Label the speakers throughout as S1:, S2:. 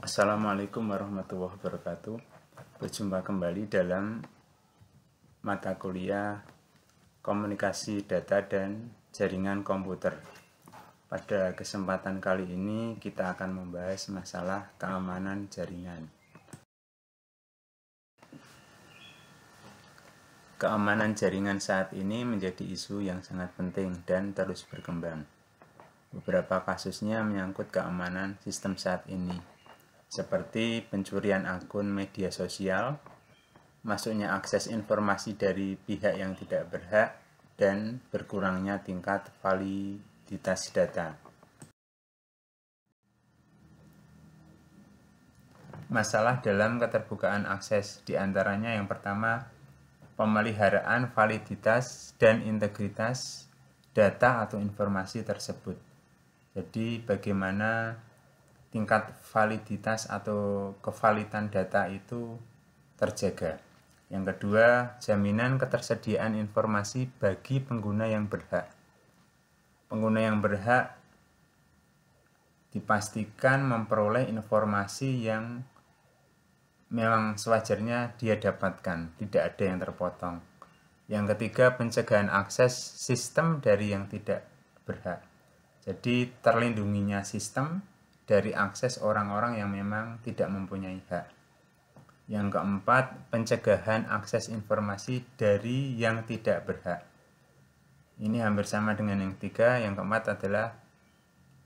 S1: Assalamualaikum warahmatullahi wabarakatuh. Berjumpa kembali dalam mata kuliah Komunikasi Data dan Jaringan Komputer. Pada kesempatan kali ini kita akan membahas masalah keamanan jaringan. Keamanan jaringan saat ini menjadi isu yang sangat penting dan terus berkembang. Beberapa kasusnya menyangkut keamanan sistem saat ini, seperti pencurian akun media sosial, masuknya akses informasi dari pihak yang tidak berhak, dan berkurangnya tingkat validitas data. Masalah dalam keterbukaan akses diantaranya yang pertama, pemeliharaan validitas dan integritas data atau informasi tersebut. Jadi bagaimana tingkat validitas atau kevalidan data itu terjaga. Yang kedua, jaminan ketersediaan informasi bagi pengguna yang berhak. Pengguna yang berhak dipastikan memperoleh informasi yang memang sewajarnya dia dapatkan, tidak ada yang terpotong. Yang ketiga, pencegahan akses sistem dari yang tidak berhak. Jadi terlindunginya sistem dari akses orang-orang yang memang tidak mempunyai hak. Yang keempat, pencegahan akses informasi dari yang tidak berhak. Ini hampir sama dengan yang ketiga. Yang keempat adalah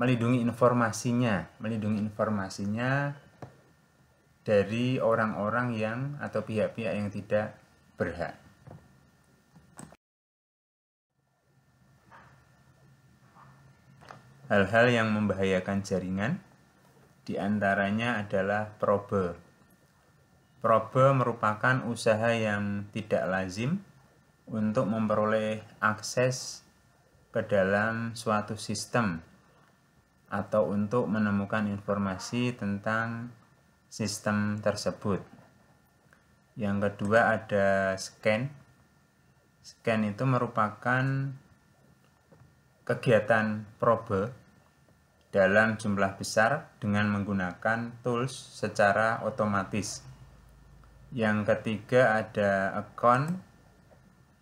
S1: melindungi informasinya dari orang-orang yang atau pihak-pihak yang tidak berhak. Hal-hal yang membahayakan jaringan diantaranya adalah probe. Probe merupakan usaha yang tidak lazim untuk memperoleh akses ke dalam suatu sistem atau untuk menemukan informasi tentang sistem tersebut. Yang kedua ada scan. Scan itu merupakan kegiatan probe dalam jumlah besar dengan menggunakan tools secara otomatis. Yang ketiga ada account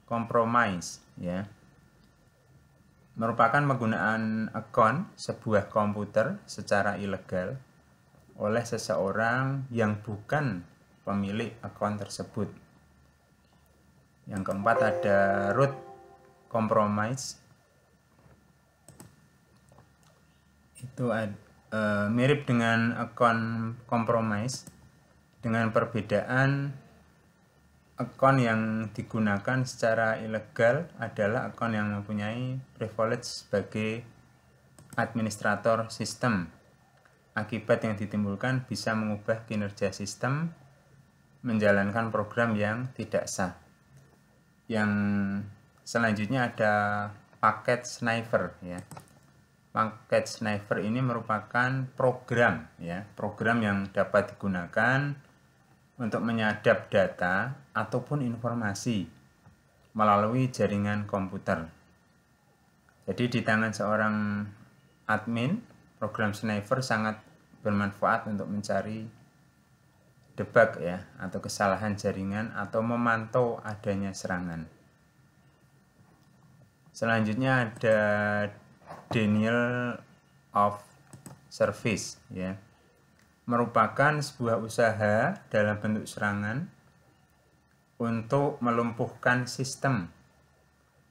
S1: compromise, ya. Merupakan penggunaan account sebuah komputer secara ilegal oleh seseorang yang bukan pemilik account tersebut. Yang keempat ada root compromise. Itu mirip dengan account compromise, dengan perbedaan akun yang digunakan secara ilegal adalah akun yang mempunyai privilege sebagai administrator sistem. Akibat yang ditimbulkan bisa mengubah kinerja sistem, menjalankan program yang tidak sah. Yang selanjutnya ada paket sniper, ya. Paket sniper ini merupakan program yang dapat digunakan untuk menyadap data ataupun informasi melalui jaringan komputer. Jadi di tangan seorang admin, program sniper sangat bermanfaat untuk mencari debug, ya, atau kesalahan jaringan atau memantau adanya serangan. Selanjutnya ada denial of service, ya. Merupakan sebuah usaha dalam bentuk serangan untuk melumpuhkan sistem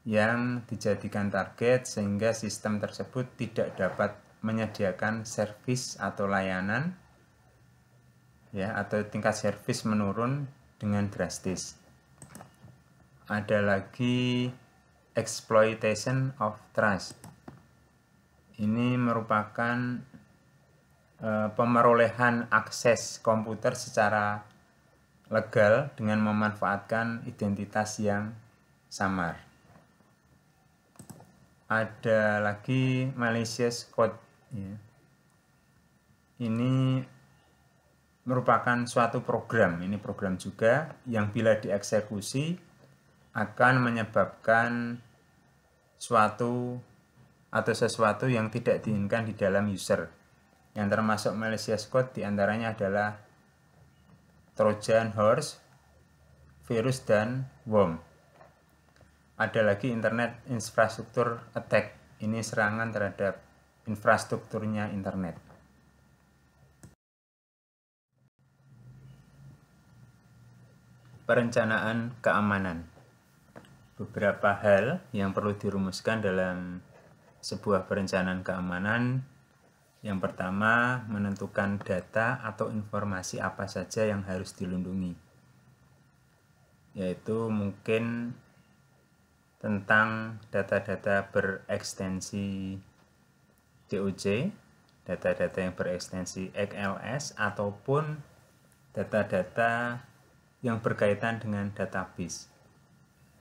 S1: yang dijadikan target sehingga sistem tersebut tidak dapat menyediakan servis atau layanan, ya, atau tingkat servis menurun dengan drastis. Ada lagi exploitation of trust. Ini merupakan pemerolehan akses komputer secara legal dengan memanfaatkan identitas yang samar. Ada lagi malicious code, ya. Ini merupakan suatu program, ini program juga yang bila dieksekusi akan menyebabkan sesuatu yang tidak diinginkan di dalam user. Yang termasuk malicious code diantaranya adalah Trojan Horse, virus, dan worm. Ada lagi internet infrastruktur attack. Ini serangan terhadap infrastrukturnya internet. Perencanaan keamanan. Beberapa hal yang perlu dirumuskan dalam sebuah perencanaan keamanan. Yang pertama, menentukan data atau informasi apa saja yang harus dilindungi. Yaitu mungkin tentang data-data berekstensi DOJ, data-data yang berekstensi XLS, ataupun data-data yang berkaitan dengan database.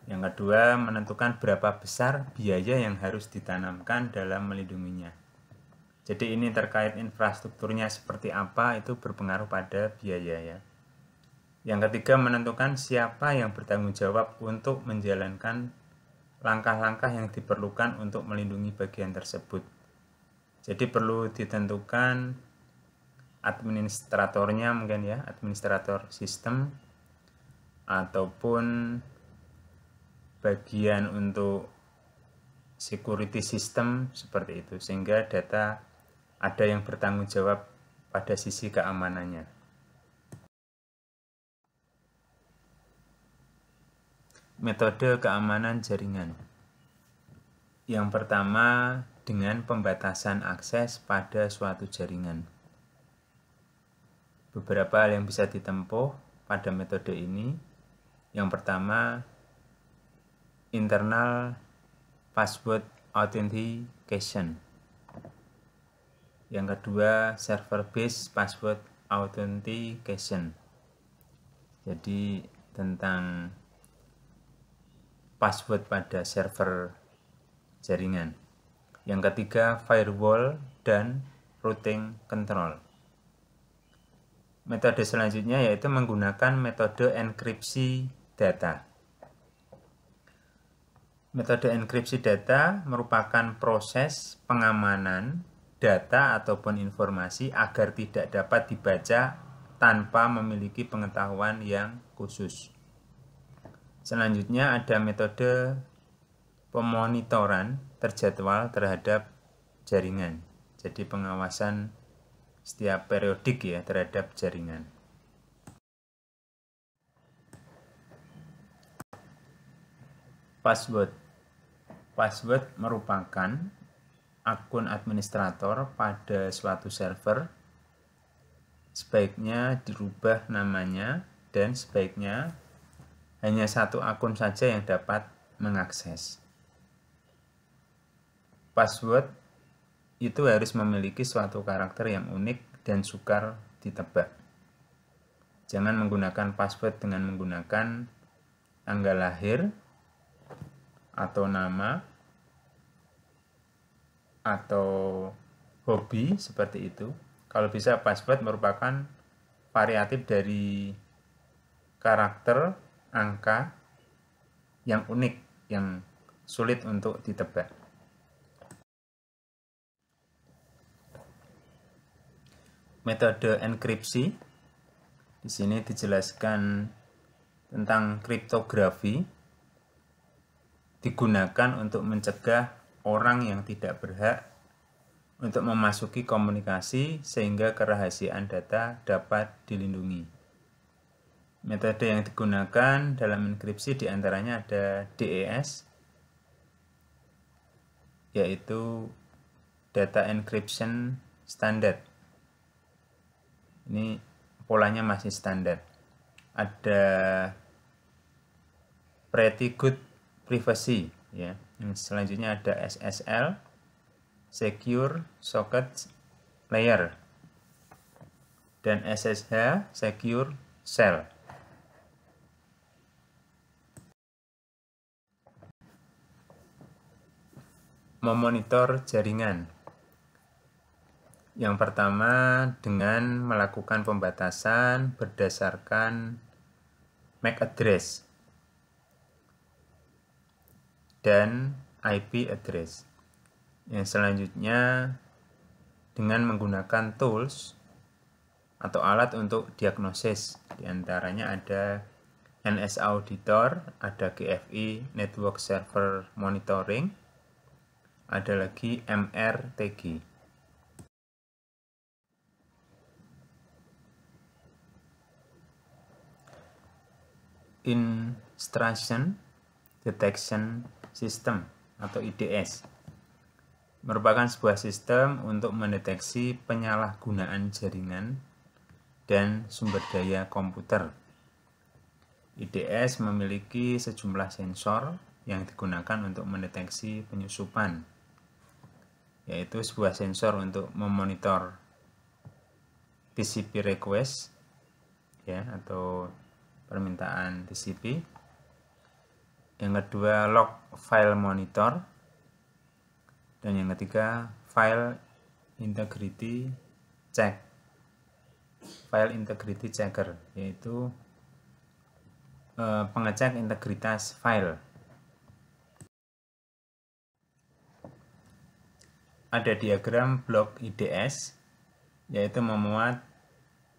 S1: Yang kedua, menentukan berapa besar biaya yang harus ditanamkan dalam melindunginya. Jadi ini terkait infrastrukturnya seperti apa, itu berpengaruh pada biaya ya. Yang ketiga, menentukan siapa yang bertanggung jawab untuk menjalankan langkah-langkah yang diperlukan untuk melindungi bagian tersebut. Jadi perlu ditentukan administratornya mungkin ya, administrator sistem, ataupun bagian untuk security system seperti itu, sehingga data ada yang bertanggung jawab pada sisi keamanannya. Metode keamanan jaringan. Yang pertama, dengan pembatasan akses pada suatu jaringan. Beberapa hal yang bisa ditempuh pada metode ini. Yang pertama, internal password authentication. Yang kedua, server-based password authentication. Jadi tentang password pada server jaringan. Yang ketiga, firewall dan routing control. Metode selanjutnya yaitu menggunakan metode enkripsi data. Metode enkripsi data merupakan proses pengamanan data ataupun informasi agar tidak dapat dibaca tanpa memiliki pengetahuan yang khusus. Selanjutnya ada metode pemonitoran terjadwal terhadap jaringan. Jadi pengawasan setiap periodik ya terhadap jaringan. Password. Password merupakan akun administrator pada suatu server. Sebaiknya dirubah namanya dan sebaiknya hanya satu akun saja yang dapat mengakses. Password itu harus memiliki suatu karakter yang unik dan sukar ditebak. Jangan menggunakan password dengan menggunakan tanggal lahir atau nama atau hobi seperti itu. Kalau bisa, password merupakan variatif dari karakter angka yang unik, yang sulit untuk ditebak. Metode enkripsi. Di sini dijelaskan tentang kriptografi. Digunakan untuk mencegah orang yang tidak berhak untuk memasuki komunikasi sehingga kerahasiaan data dapat dilindungi. Metode yang digunakan dalam enkripsi diantaranya ada DES, yaitu Data Encryption Standard. Ini polanya masih standar. Ada Pretty Good Privacy ya. Yang selanjutnya ada SSL, Secure Socket Layer, dan SSH, Secure Shell. Memonitor jaringan. Yang pertama, dengan melakukan pembatasan berdasarkan MAC address dan IP address. Yang selanjutnya, dengan menggunakan tools atau alat untuk diagnosis. Di antaranya ada NS Auditor, ada GFI Network Server Monitoring, ada lagi MRTG. Intrusion Detection System atau IDS merupakan sebuah sistem untuk mendeteksi penyalahgunaan jaringan dan sumber daya komputer. IDS memiliki sejumlah sensor yang digunakan untuk mendeteksi penyusupan, yaitu sebuah sensor untuk memonitor TCP request ya, atau permintaan TCP. Yang kedua, log file monitor. Dan yang ketiga, file integrity check. File integrity checker, yaitu pengecek integritas file. Ada diagram blok IDS, yaitu memuat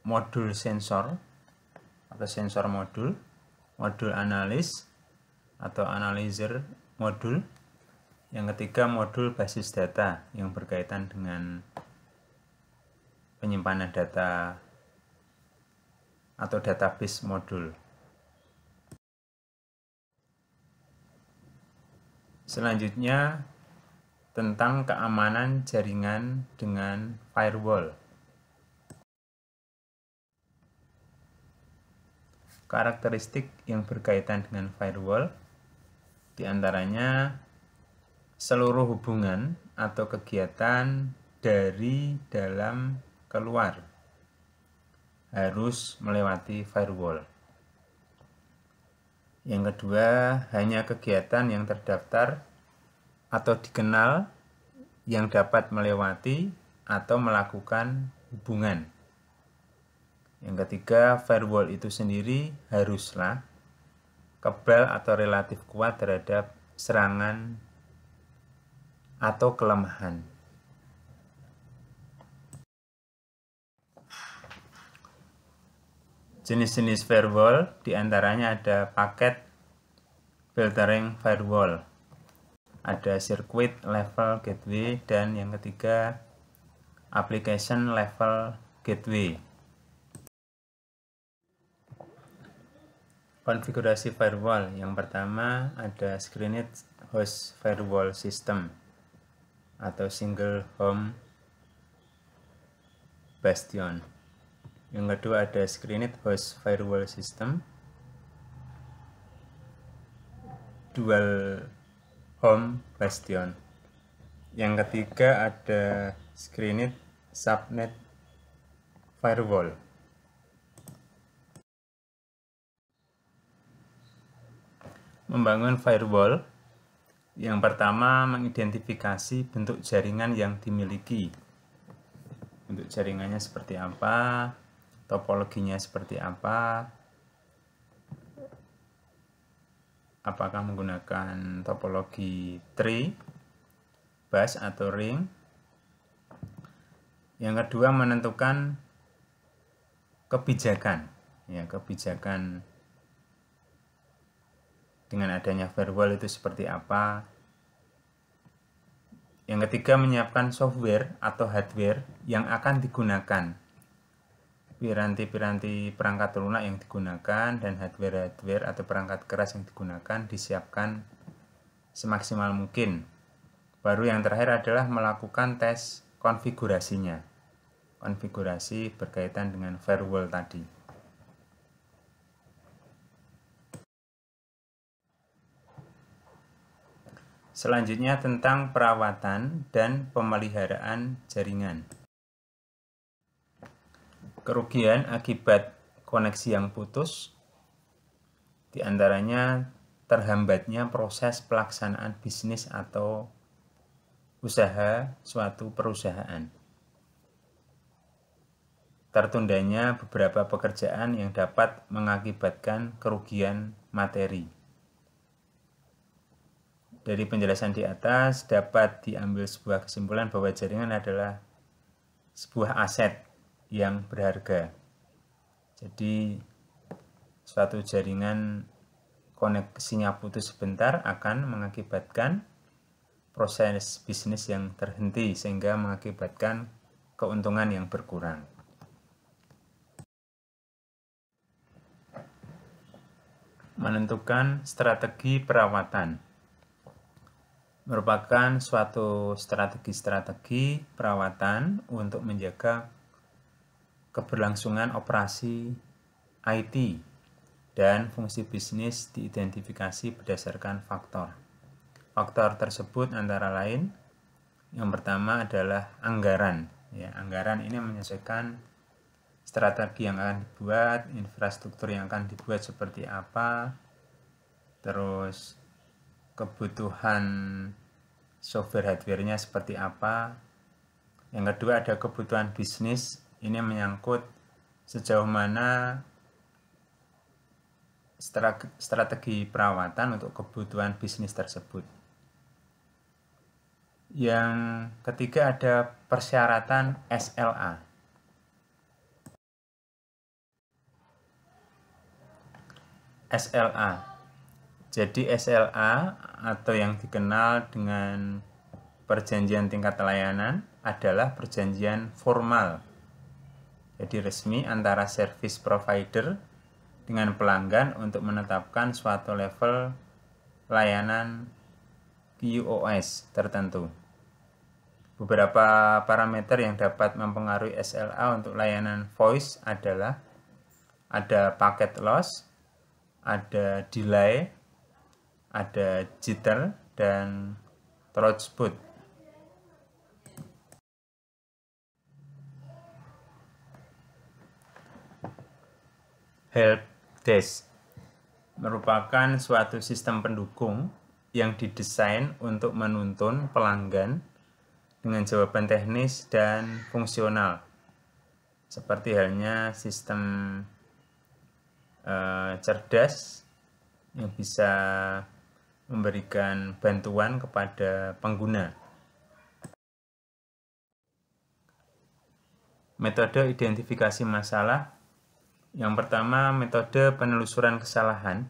S1: modul sensor atau sensor modul, modul analis atau analyzer modul. Yang ketiga, modul basis data yang berkaitan dengan penyimpanan data atau database modul. Selanjutnya, tentang keamanan jaringan dengan firewall. Karakteristik yang berkaitan dengan firewall diantaranya seluruh hubungan atau kegiatan dari dalam keluar harus melewati firewall. Yang kedua, hanya kegiatan yang terdaftar atau dikenal yang dapat melewati atau melakukan hubungan. Yang ketiga, firewall itu sendiri haruslah kebal atau relatif kuat terhadap serangan atau kelemahan. Jenis-jenis firewall diantaranya ada paket filtering firewall, ada circuit level gateway, dan yang ketiga application level gateway. Konfigurasi firewall yang pertama ada screened host firewall system atau single home bastion. Yang kedua ada screened host firewall system, dual home bastion. Yang ketiga ada screened subnet firewall. Membangun firewall, yang pertama mengidentifikasi bentuk jaringan yang dimiliki. Bentuk jaringannya seperti apa, topologinya seperti apa, apakah menggunakan topologi tree, bus atau ring. Yang kedua menentukan kebijakan, ya, kebijakan dengan adanya firewall itu seperti apa. Yang ketiga menyiapkan software atau hardware yang akan digunakan, piranti-piranti perangkat lunak yang digunakan dan hardware atau perangkat keras yang digunakan disiapkan semaksimal mungkin. Baru yang terakhir adalah melakukan tes konfigurasinya, konfigurasi berkaitan dengan firewall tadi. Selanjutnya tentang perawatan dan pemeliharaan jaringan. Kerugian akibat koneksi yang putus diantaranya terhambatnya proses pelaksanaan bisnis atau usaha suatu perusahaan, tertundanya beberapa pekerjaan yang dapat mengakibatkan kerugian materi. Dari penjelasan di atas dapat diambil sebuah kesimpulan bahwa jaringan adalah sebuah aset yang berharga. Jadi suatu jaringan koneksinya putus sebentar akan mengakibatkan proses bisnis yang terhenti sehingga mengakibatkan keuntungan yang berkurang. Menentukan strategi perawatan merupakan suatu strategi perawatan untuk menjaga keberlangsungan operasi IT dan fungsi bisnis diidentifikasi berdasarkan faktor. Faktor tersebut antara lain yang pertama adalah anggaran. Ya, anggaran ini menyesuaikan strategi yang akan dibuat, infrastruktur yang akan dibuat seperti apa, terus kebutuhan software hardware-nya seperti apa. Yang kedua ada kebutuhan bisnis, ini menyangkut sejauh mana strategi perawatan untuk kebutuhan bisnis tersebut. Yang ketiga ada persyaratan SLA. SLA. Jadi SLA atau yang dikenal dengan perjanjian tingkat layanan adalah perjanjian formal. Jadi resmi antara service provider dengan pelanggan untuk menetapkan suatu level layanan QoS tertentu. Beberapa parameter yang dapat mempengaruhi SLA untuk layanan voice adalah ada packet loss, ada delay, ada jitter, dan throughput. Helpdesk merupakan suatu sistem pendukung yang didesain untuk menuntun pelanggan dengan jawaban teknis dan fungsional, seperti halnya sistem cerdas yang bisa memberikan bantuan kepada pengguna. Metode identifikasi masalah. Yang pertama, metode penelusuran kesalahan,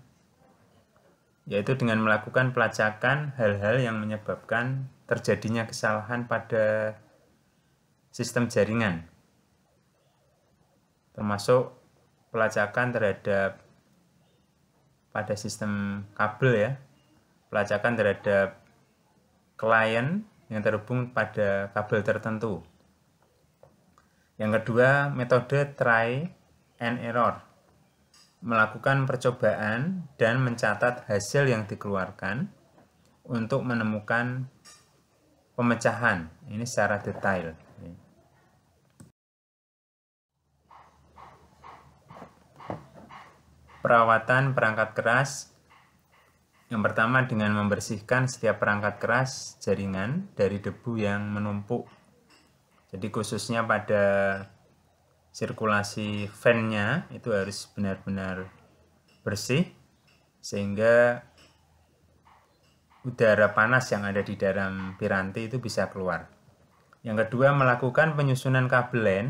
S1: yaitu dengan melakukan pelacakan hal-hal yang menyebabkan terjadinya kesalahan pada sistem jaringan, termasuk pelacakan terhadap pada sistem kabel ya, pelacakan terhadap klien yang terhubung pada kabel tertentu. Yang kedua, metode try and error, melakukan percobaan dan mencatat hasil yang dikeluarkan untuk menemukan pemecahan ini secara detail. Perawatan perangkat keras. Yang pertama dengan membersihkan setiap perangkat keras jaringan dari debu yang menumpuk. Jadi khususnya pada sirkulasi fan-nya itu harus benar-benar bersih sehingga udara panas yang ada di dalam piranti itu bisa keluar. Yang kedua, melakukan penyusunan kabel LAN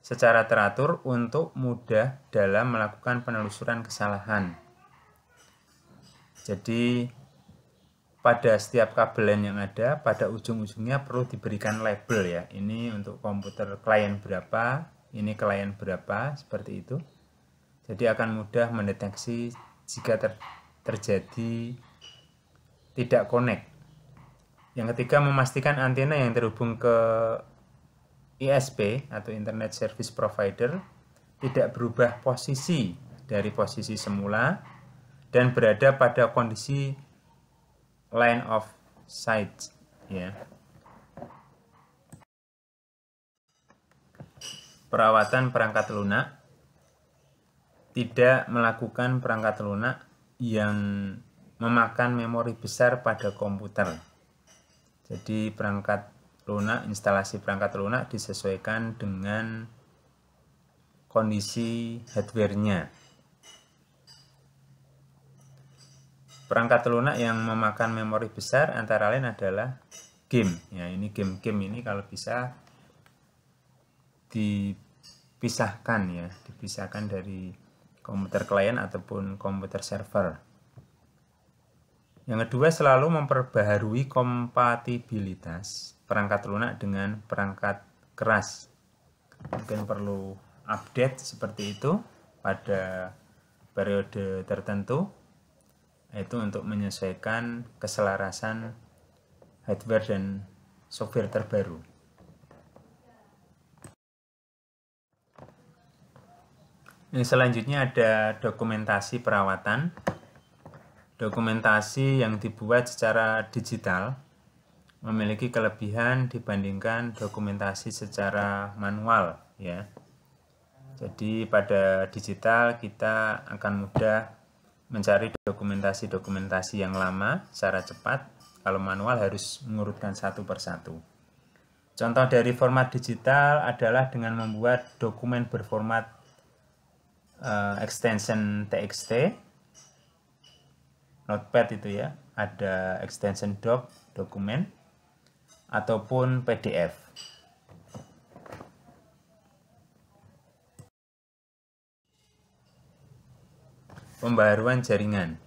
S1: secara teratur untuk mudah dalam melakukan penelusuran kesalahan. Jadi pada setiap kabel LAN yang ada, pada ujung-ujungnya perlu diberikan label ya. Ini untuk komputer klien berapa, ini klien berapa, seperti itu. Jadi akan mudah mendeteksi jika terjadi tidak connect. Yang ketiga, memastikan antena yang terhubung ke ISP atau Internet Service Provider tidak berubah posisi dari posisi semula dan berada pada kondisi line of sight ya. Perawatan perangkat lunak. Tidak melakukan perangkat lunak yang memakan memori besar pada komputer. Jadi perangkat lunak, instalasi perangkat lunak disesuaikan dengan kondisi hardware-nya. Perangkat lunak yang memakan memori besar antara lain adalah game. Ya, ini game-game ini kalau bisa dipisahkan ya, dipisahkan dari komputer klien ataupun komputer server. Yang kedua, selalu memperbaharui kompatibilitas perangkat lunak dengan perangkat keras. Mungkin perlu update seperti itu pada periode tertentu, yaitu untuk menyesuaikan keselarasan hardware dan software terbaru. Yang selanjutnya ada dokumentasi perawatan. Dokumentasi yang dibuat secara digital memiliki kelebihan dibandingkan dokumentasi secara manual ya. Jadi pada digital kita akan mudah mencari dokumentasi-dokumentasi yang lama secara cepat. Kalau manual harus mengurutkan satu persatu. Contoh dari format digital adalah dengan membuat dokumen berformat extension TXT, Notepad itu ya, ada extension doc, dokumen, ataupun PDF. Pembaharuan jaringan.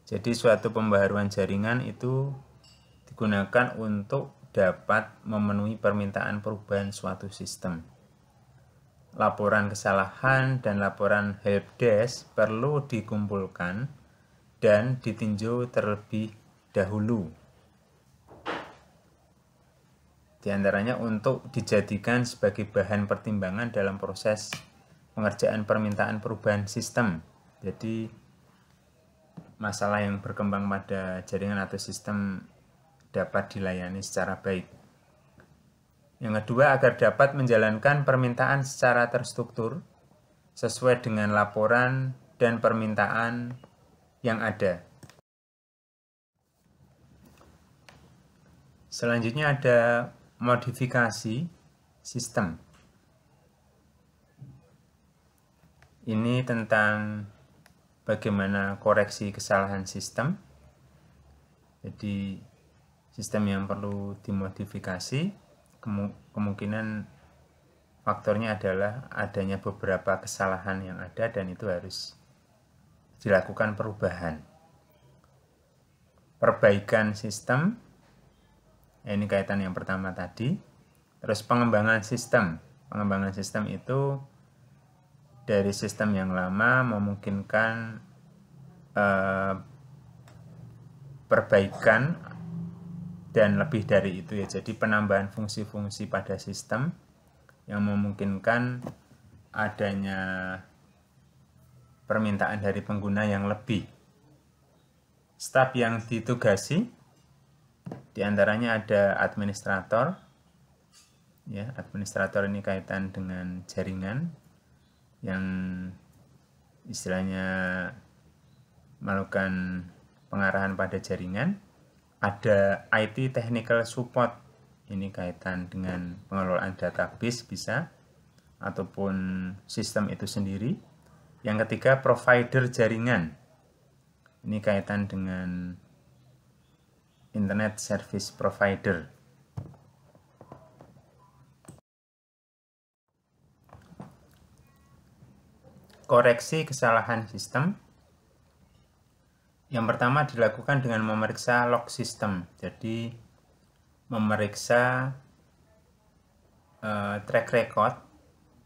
S1: Jadi suatu pembaharuan jaringan itu digunakan untuk dapat memenuhi permintaan perubahan suatu sistem. Laporan kesalahan dan laporan helpdesk perlu dikumpulkan dan ditinjau terlebih dahulu. Di antaranya untuk dijadikan sebagai bahan pertimbangan dalam proses pengerjaan permintaan perubahan sistem. Jadi masalah yang berkembang pada jaringan atau sistem dapat dilayani secara baik. Yang kedua, agar dapat menjalankan permintaan secara terstruktur sesuai dengan laporan dan permintaan yang ada. Selanjutnya ada modifikasi sistem. Ini tentang bagaimana koreksi kesalahan sistem. Jadi sistem yang perlu dimodifikasi, kemungkinan faktornya adalah adanya beberapa kesalahan yang ada dan itu harus dilakukan perubahan. Perbaikan sistem, ini kaitan yang pertama tadi. Terus pengembangan sistem. Pengembangan sistem itu dari sistem yang lama memungkinkan perbaikan dan lebih dari itu ya. Jadi penambahan fungsi-fungsi pada sistem yang memungkinkan adanya permintaan dari pengguna yang lebih. Staf yang ditugasi diantaranya ada administrator. Ya, administrator ini kaitan dengan jaringan yang istilahnya melakukan pengarahan pada jaringan. Ada IT technical support. Ini kaitan dengan pengelolaan database bisa ataupun sistem itu sendiri. Yang ketiga, provider jaringan. Ini kaitan dengan Internet Service Provider. Koreksi kesalahan sistem. Yang pertama dilakukan dengan memeriksa log sistem. Jadi memeriksa track record,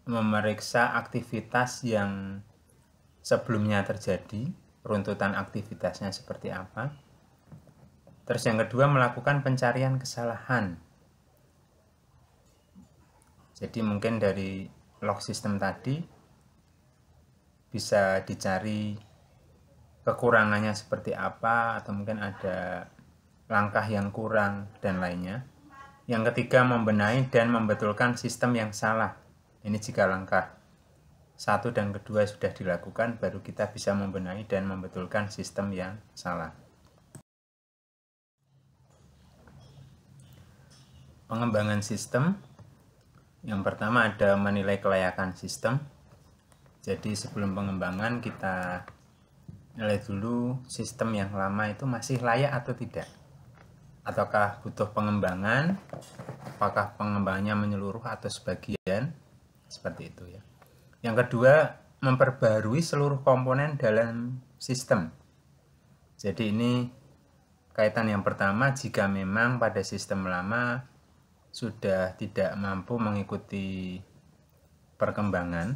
S1: memeriksa aktivitas yang sebelumnya terjadi, runtutan aktivitasnya seperti apa. Terus yang kedua, melakukan pencarian kesalahan. Jadi mungkin dari log system tadi bisa dicari kekurangannya seperti apa, atau mungkin ada langkah yang kurang dan lainnya. Yang ketiga, membenahi dan membetulkan sistem yang salah. Ini jika langkah 1 dan kedua sudah dilakukan, baru kita bisa membenahi dan membetulkan sistem yang salah. Pengembangan sistem. Yang pertama ada menilai kelayakan sistem. Jadi sebelum pengembangan kita nilai dulu sistem yang lama itu masih layak atau tidak. Ataukah butuh pengembangan, apakah pengembangannya menyeluruh atau sebagian, seperti itu ya. Yang kedua, memperbarui seluruh komponen dalam sistem. Jadi ini kaitan yang pertama, jika memang pada sistem lama sudah tidak mampu mengikuti perkembangan,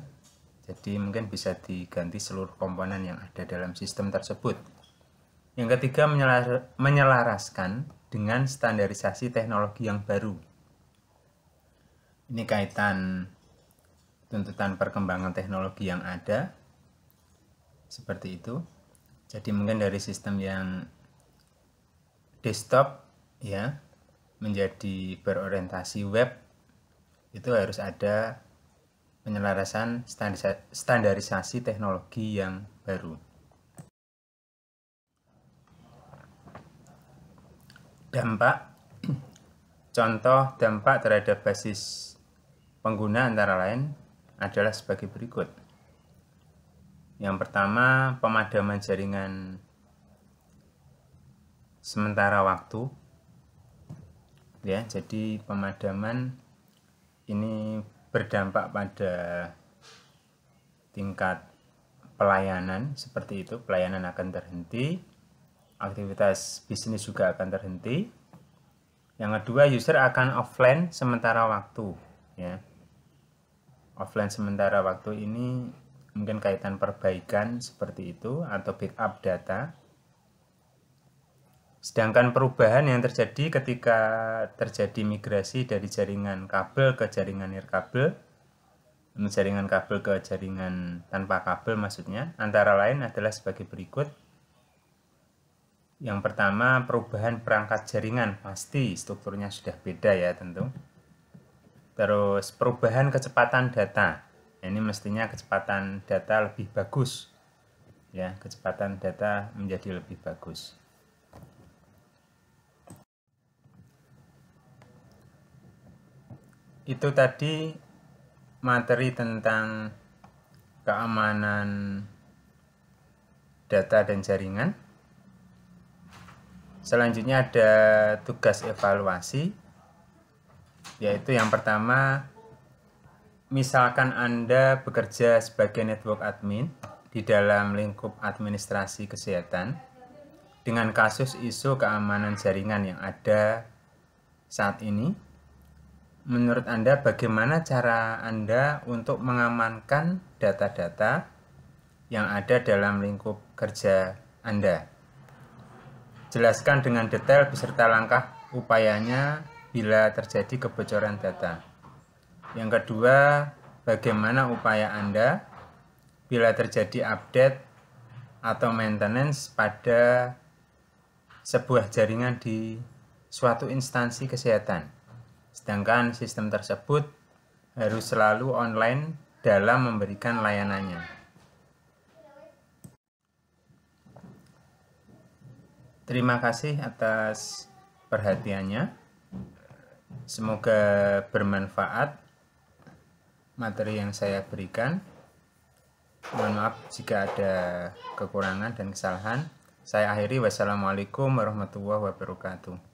S1: jadi mungkin bisa diganti seluruh komponen yang ada dalam sistem tersebut. Yang ketiga, menyelaraskan dengan standarisasi teknologi yang baru. Ini kaitan tuntutan perkembangan teknologi yang ada, seperti itu. Jadi mungkin dari sistem yang desktop ya menjadi berorientasi web, itu harus ada penyelarasan standarisasi teknologi yang baru. Dampak, contoh dampak terhadap basis pengguna antara lain adalah sebagai berikut. Yang pertama, pemadaman jaringan sementara waktu. Ya, jadi pemadaman ini berdampak pada tingkat pelayanan, seperti itu. Pelayanan akan terhenti, aktivitas bisnis juga akan terhenti. Yang kedua, user akan offline sementara waktu, ya. Offline sementara waktu ini mungkin kaitan perbaikan seperti itu atau backup data. Sedangkan perubahan yang terjadi ketika terjadi migrasi dari jaringan kabel ke jaringan nirkabel, jaringan kabel ke jaringan tanpa kabel maksudnya, antara lain adalah sebagai berikut. Yang pertama, perubahan perangkat jaringan, pasti strukturnya sudah beda ya tentu. Terus perubahan kecepatan data, ini mestinya kecepatan data lebih bagus ya, kecepatan data menjadi lebih bagus. Itu tadi materi tentang keamanan data dan jaringan. Selanjutnya ada tugas evaluasi, yaitu yang pertama, misalkan Anda bekerja sebagai network admin di dalam lingkup administrasi kesehatan dengan kasus isu keamanan jaringan yang ada saat ini. Menurut Anda, bagaimana cara Anda untuk mengamankan data-data yang ada dalam lingkup kerja Anda? Jelaskan dengan detail beserta langkah upayanya bila terjadi kebocoran data. Yang kedua, bagaimana upaya Anda bila terjadi update atau maintenance pada sebuah jaringan di suatu instansi kesehatan, sedangkan sistem tersebut harus selalu online dalam memberikan layanannya. Terima kasih atas perhatiannya. Semoga bermanfaat materi yang saya berikan. Mohon maaf jika ada kekurangan dan kesalahan. Saya akhiri. Wassalamualaikum warahmatullahi wabarakatuh.